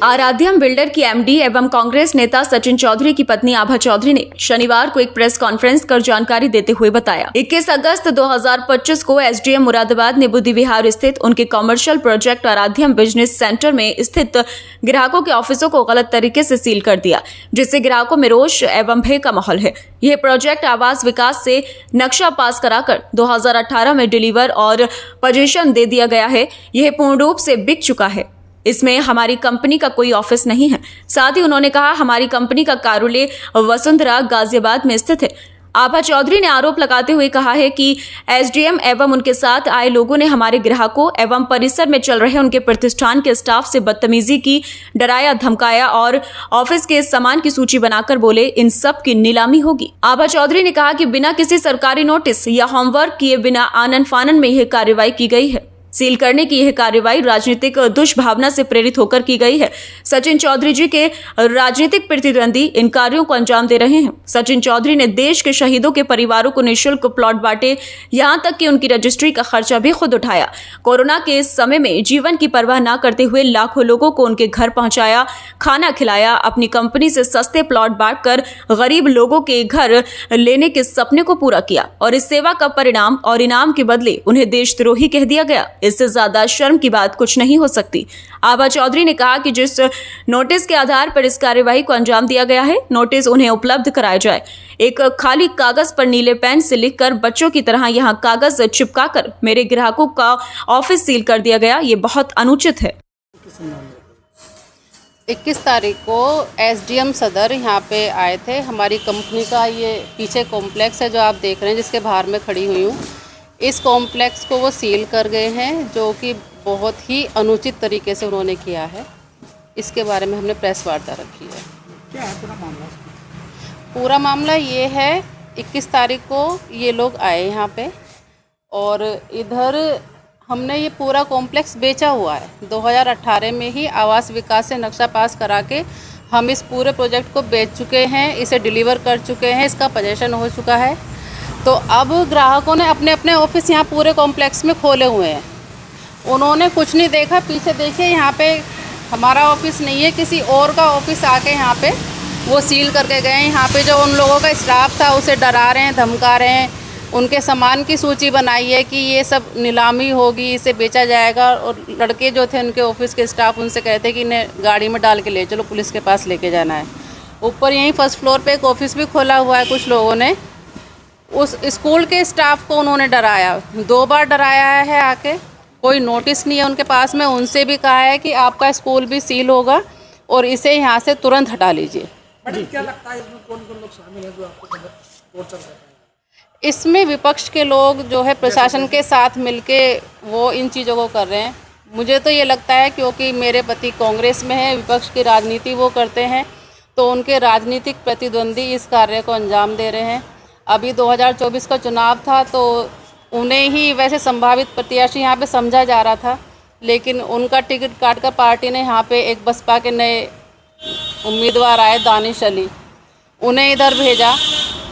आराध्यम builder की MD एवं कांग्रेस नेता सचिन चौधरी की पत्नी आभा चौधरी ने शनिवार को एक प्रेस कॉन्फ्रेंस कर जानकारी देते हुए बताया 21 अगस्त 2025 को एसडीएम मुरादाबाद ने बुद्धि विहार स्थित उनके कॉमर्शियल प्रोजेक्ट आराध्यम बिजनेस सेंटर में स्थित ग्राहकों के ऑफिसों को गलत तरीके से सील कर दिया, जिससे ग्राहकों में रोष एवं भय का माहौल है। यह प्रोजेक्ट आवास विकास से नक्शा पास कराकर 2018 में डिलीवर और पोजीशन दे दिया गया है। यह पूर्ण रूप से बिक चुका है। इसमें हमारी कंपनी का कोई ऑफिस नहीं है। साथ ही उन्होंने कहा हमारी कंपनी का कार्यालय वसुंधरा गाजियाबाद में स्थित है। आभा चौधरी ने आरोप लगाते हुए कहा है कि एसडीएम एवं उनके साथ आए लोगों ने हमारे ग्राहकों एवं परिसर में चल रहे उनके प्रतिष्ठान के स्टाफ से बदतमीजी की, डराया धमकाया और ऑफिस के सामान की सूची बनाकर बोले इन सब की नीलामी होगी। आभा चौधरी ने कहा कि बिना किसी सरकारी नोटिस या होमवर्क किए बिना आनन फानन में यह कार्रवाई की गई है। सील करने की यह कार्रवाई राजनीतिक दुष्भावना से प्रेरित होकर की गई है। सचिन चौधरी जी के राजनीतिक प्रतिद्वंदी इन कार्यों को अंजाम दे रहे हैं। सचिन चौधरी ने देश के शहीदों के परिवारों को निःशुल्क प्लॉट बांटे, यहां तक कि उनकी रजिस्ट्री का खर्चा भी खुद उठाया। कोरोना के इस समय में जीवन की परवाह न करते हुए लाखों लोगों को उनके घर पहुंचाया, खाना खिलाया, अपनी कंपनी से सस्ते प्लॉट बांटकर गरीब लोगों के घर लेने के सपने को पूरा किया और इस सेवा का परिणाम और इनाम के बदले उन्हें देशद्रोही कह दिया गया। इससे ज्यादा शर्म की बात कुछ नहीं हो सकती। आभा चौधरी ने कहा कि जिस नोटिस के आधार पर इस कार्यवाही को अंजाम दिया गया है, नोटिस उन्हें उपलब्ध कराया जाए। एक खाली कागज पर नीले पेन से लिखकर बच्चों की तरह यहां कागज चिपकाकर मेरे ग्राहकों का ऑफिस सील कर दिया गया, ये बहुत अनुचित है। 21 तारीख को एसडीएम सदर यहाँ पे आए थे। हमारी कंपनी का ये पीछे कॉम्प्लेक्स है जो आप देख रहे हैं, जिसके बाहर में खड़ी हुई हूँ। इस कॉम्प्लेक्स को वो सील कर गए हैं, जो कि बहुत ही अनुचित तरीके से उन्होंने किया है। इसके बारे में हमने प्रेस वार्ता रखी है। क्या है पूरा मामला? पूरा मामला ये है, 21 तारीख को ये लोग आए यहाँ पे और इधर हमने ये पूरा कॉम्प्लेक्स बेचा हुआ है। 2018 में ही आवास विकास से नक्शा पास करा के हम इस पूरे प्रोजेक्ट को बेच चुके हैं, इसे डिलीवर कर चुके हैं, इसका पोजीशन हो चुका है। तो अब ग्राहकों ने अपने अपने ऑफिस यहाँ पूरे कॉम्प्लेक्स में खोले हुए हैं। उन्होंने कुछ नहीं देखा, पीछे देखिए यहाँ पे हमारा ऑफिस नहीं है, किसी और का ऑफिस आके यहाँ पे वो सील करके गए हैं। यहाँ पे जो उन लोगों का स्टाफ था उसे डरा रहे हैं, धमका रहे हैं, उनके सामान की सूची बनाई है कि ये सब नीलामी होगी, इसे बेचा जाएगा। और लड़के जो थे उनके ऑफिस के स्टाफ उनसे कहते कि इन्हें गाड़ी में डाल के ले चलो, पुलिस के पास लेके जाना है। ऊपर यहीं फर्स्ट फ्लोर पे एक ऑफिस भी खोला हुआ है। कुछ लोगों ने उस स्कूल के स्टाफ को उन्होंने डराया, 2 बार डराया है आके। कोई नोटिस नहीं है उनके पास में। उनसे भी कहा है कि आपका स्कूल भी सील होगा और इसे यहाँ से तुरंत हटा लीजिए। क्या लगता है इसमें कौन-कौन लोग शामिल हैं जो आपको रिपोर्ट चल रहा है? इसमें विपक्ष के लोग जो है प्रशासन के साथ मिलके वो इन चीज़ों को कर रहे हैं। मुझे तो ये लगता है क्योंकि मेरे पति कांग्रेस में है, विपक्ष की राजनीति वो करते हैं, तो उनके राजनीतिक प्रतिद्वंदी इस कार्य को अंजाम दे रहे हैं। अभी 2024 का चुनाव था तो उन्हें ही वैसे संभावित प्रत्याशी यहाँ पे समझा जा रहा था, लेकिन उनका टिकट काट कर पार्टी ने यहाँ पे एक बसपा के नए उम्मीदवार आए, दानिश अली, उन्हें इधर भेजा।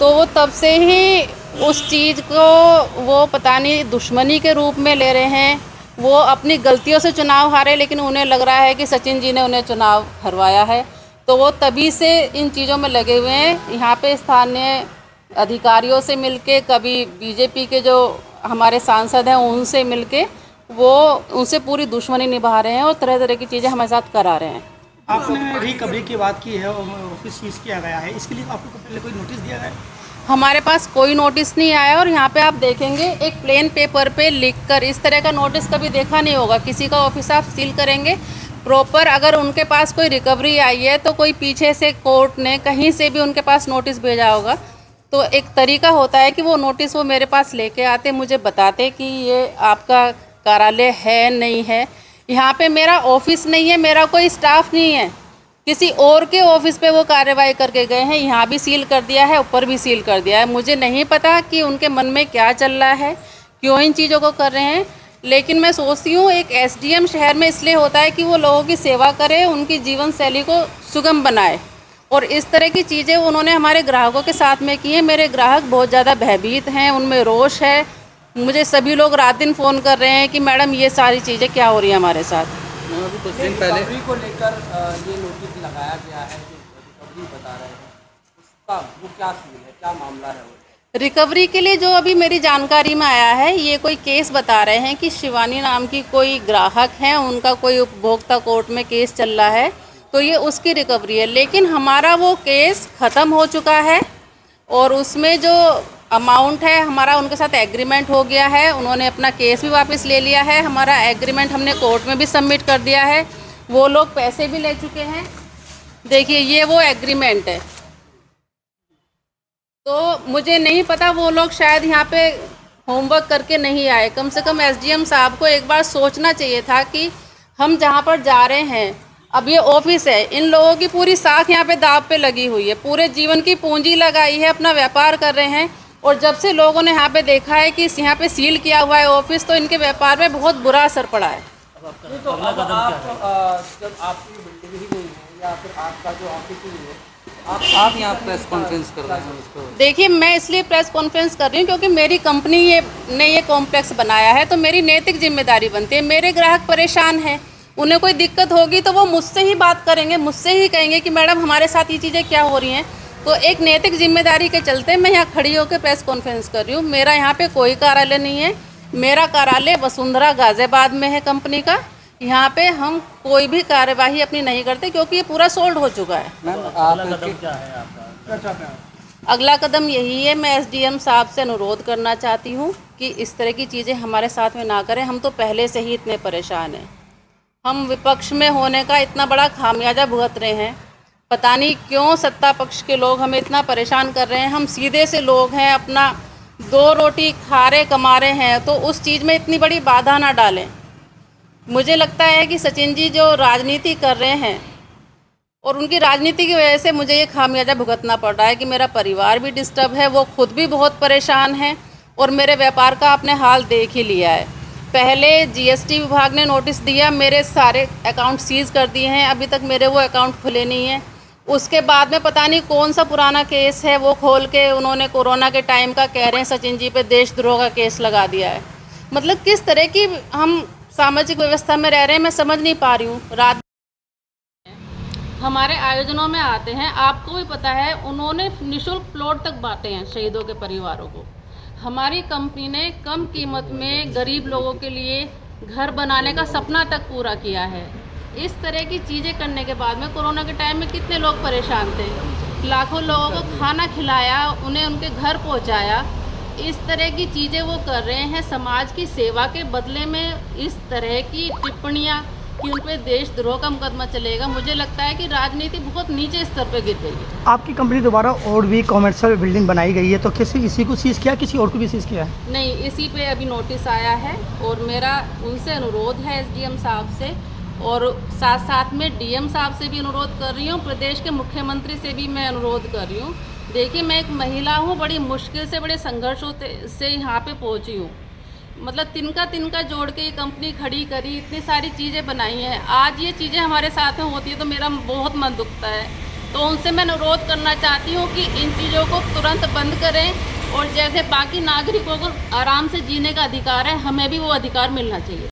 तो वो तब से ही उस चीज़ को वो पता नहीं दुश्मनी के रूप में ले रहे हैं। वो अपनी गलतियों से चुनाव हारे, लेकिन उन्हें लग रहा है कि सचिन जी ने उन्हें चुनाव हरवाया है, तो वो तभी से इन चीज़ों में लगे हुए हैं। यहाँ पे स्थानीय अधिकारियों से मिलके, कभी बीजेपी के जो हमारे सांसद हैं उनसे मिलके वो उनसे पूरी दुश्मनी निभा रहे हैं और तरह तरह की चीज़ें हमारे साथ करा रहे हैं। आपने रिकवरी की बात की है और ऑफिस सीज किया गया है, इसके लिए आपको पहले कोई नोटिस दिया गया है? हमारे पास कोई नोटिस नहीं आया और यहाँ पे आप देखेंगे एक प्लेन पेपर पे लिखकर, इस तरह का नोटिस कभी देखा नहीं होगा। किसी का ऑफिस आप सील करेंगे प्रॉपर, अगर उनके पास कोई रिकवरी आई है तो कोई पीछे से कोर्ट ने कहीं से भी उनके पास नोटिस भेजा होगा। तो एक तरीका होता है कि वो नोटिस वो मेरे पास लेके आते, मुझे बताते कि ये आपका कार्यालय है नहीं है। यहाँ पे मेरा ऑफिस नहीं है, मेरा कोई स्टाफ नहीं है, किसी और के ऑफिस पे वो कार्रवाई करके गए हैं। यहाँ भी सील कर दिया है, ऊपर भी सील कर दिया है। मुझे नहीं पता कि उनके मन में क्या चल रहा है, क्यों इन चीज़ों को कर रहे हैं, लेकिन मैं सोचती हूँ एक एसडीएम शहर में इसलिए होता है कि वो लोगों की सेवा करे, उनकी जीवन शैली को सुगम बनाए। और इस तरह की चीज़ें उन्होंने हमारे ग्राहकों के साथ में की हैं। मेरे ग्राहक बहुत ज़्यादा भयभीत हैं, उनमें रोष है। मुझे सभी लोग रात दिन फ़ोन कर रहे हैं कि मैडम ये सारी चीज़ें क्या हो रही हैं हमारे साथ। मैम अभी कुछ दिन पहले रिकवरी को लेकर ये नोटिस लगाया गया है जो रिकवरी बता रहे हैं उसका वो क्या सीन है, क्या मामला है वो? रिकवरी के लिए जो अभी मेरी जानकारी में आया है, ये कोई केस बता रहे हैं कि शिवानी नाम की कोई ग्राहक है, उनका कोई उपभोक्ता कोर्ट में केस चल रहा है, तो ये उसकी रिकवरी है। लेकिन हमारा वो केस ख़त्म हो चुका है और उसमें जो अमाउंट है हमारा उनके साथ एग्रीमेंट हो गया है, उन्होंने अपना केस भी वापस ले लिया है, हमारा एग्रीमेंट हमने कोर्ट में भी सबमिट कर दिया है, वो लोग पैसे भी ले चुके हैं। देखिए ये वो एग्रीमेंट है। तो मुझे नहीं पता, वो लोग शायद यहाँ पे होमवर्क करके नहीं आए। कम से कम एसडीएम साहब को एक बार सोचना चाहिए था कि हम जहाँ पर जा रहे हैं, अब ये ऑफिस है, इन लोगों की पूरी साख यहाँ पे दाव पे लगी हुई है, पूरे जीवन की पूंजी लगाई है, अपना व्यापार कर रहे हैं, और जब से लोगों ने यहाँ पे देखा है कि यहाँ पे सील किया हुआ है ऑफिस, तो इनके व्यापार में बहुत बुरा असर पड़ा है। तो अब आप जब आपकी बिल्डिंग ही नहीं है या फिर आपका जो ऑफिस ही है, आप यहाँ प्रेस कॉन्फ्रेंस कर रहे हैं उसको? देखिए मैं इसलिए प्रेस कॉन्फ्रेंस कर रही हूँ क्योंकि मेरी कंपनी ने ये कॉम्प्लेक्स बनाया है, तो मेरी नैतिक जिम्मेदारी बनती है। मेरे ग्राहक परेशान हैं, उन्हें कोई दिक्कत होगी तो वो मुझसे ही बात करेंगे, मुझसे ही कहेंगे कि मैडम हमारे साथ ये चीज़ें क्या हो रही हैं। तो एक नैतिक जिम्मेदारी के चलते मैं यहाँ खड़ी होकर प्रेस कॉन्फ्रेंस कर रही हूँ। मेरा यहाँ पे कोई कार्यालय नहीं है, मेरा कार्यालय वसुंधरा गाज़ियाबाद में है कंपनी का। यहाँ पे हम कोई भी कार्यवाही अपनी नहीं करते क्योंकि ये पूरा सोल्ड हो चुका है। मैम अगला कदम यही है, मैं एसडीएम साहब से अनुरोध करना चाहती हूँ कि इस तरह की चीज़ें हमारे साथ में ना करें। हम तो पहले से ही इतने परेशान हैं, हम विपक्ष में होने का इतना बड़ा खामियाजा भुगत रहे हैं, पता नहीं क्यों सत्ता पक्ष के लोग हमें इतना परेशान कर रहे हैं। हम सीधे से लोग हैं, अपना 2 रोटी खा रहे कमा रहे हैं, तो उस चीज़ में इतनी बड़ी बाधा ना डालें। मुझे लगता है कि सचिन जी जो राजनीति कर रहे हैं और उनकी राजनीति की वजह से मुझे ये खामियाजा भुगतना पड़ रहा है कि मेरा परिवार भी डिस्टर्ब है, वो खुद भी बहुत परेशान है, और मेरे व्यापार का आपने हाल देख ही लिया है। पहले जीएसटी विभाग ने नोटिस दिया, मेरे सारे अकाउंट सीज़ कर दिए हैं, अभी तक मेरे वो अकाउंट खुले नहीं हैं। उसके बाद में पता नहीं कौन सा पुराना केस है, वो खोल के उन्होंने कोरोना के टाइम का कह रहे हैं सचिन जी पे देशद्रोह का केस लगा दिया है। मतलब किस तरह की हम सामाजिक व्यवस्था में रह रहे हैं, मैं समझ नहीं पा रही हूँ। रात हमारे आयोजनों में आते हैं, आपको भी पता है, उन्होंने निःशुल्क प्लॉट तक बांटे हैं शहीदों के परिवारों को। हमारी कंपनी ने कम कीमत में गरीब लोगों के लिए घर बनाने का सपना तक पूरा किया है। इस तरह की चीज़ें करने के बाद में कोरोना के टाइम में कितने लोग परेशान थे, लाखों लोगों को खाना खिलाया, उन्हें उनके घर पहुंचाया। इस तरह की चीज़ें वो कर रहे हैं समाज की सेवा के बदले में। इस तरह की टिप्पणियाँ कि उन पर देशद्रोह का मुकदमा चलेगा, मुझे लगता है कि राजनीति बहुत नीचे स्तर पर गिर गई है। आपकी कंपनी दोबारा और भी कॉमर्शियल बिल्डिंग बनाई गई है, तो किसी इसी को सीज किया, किसी और को भी सीज किया है? नहीं, इसी पे अभी नोटिस आया है और मेरा उनसे अनुरोध है एसडीएम साहब से, और साथ साथ में डीएम साहब से भी अनुरोध कर रही हूँ, प्रदेश के मुख्यमंत्री से भी मैं अनुरोध कर रही हूँ। देखिए मैं एक महिला हूँ, बड़ी मुश्किल से बड़े संघर्षों से यहाँ पे पहुँची हूँ। मतलब तिनका जोड़ के ये कंपनी खड़ी करी, इतनी सारी चीज़ें बनाई हैं, आज ये चीज़ें हमारे साथ में होती है तो मेरा बहुत मन दुखता है। तो उनसे मैं अनुरोध करना चाहती हूँ कि इन चीज़ों को तुरंत बंद करें, और जैसे बाकी नागरिकों को आराम से जीने का अधिकार है, हमें भी वो अधिकार मिलना चाहिए।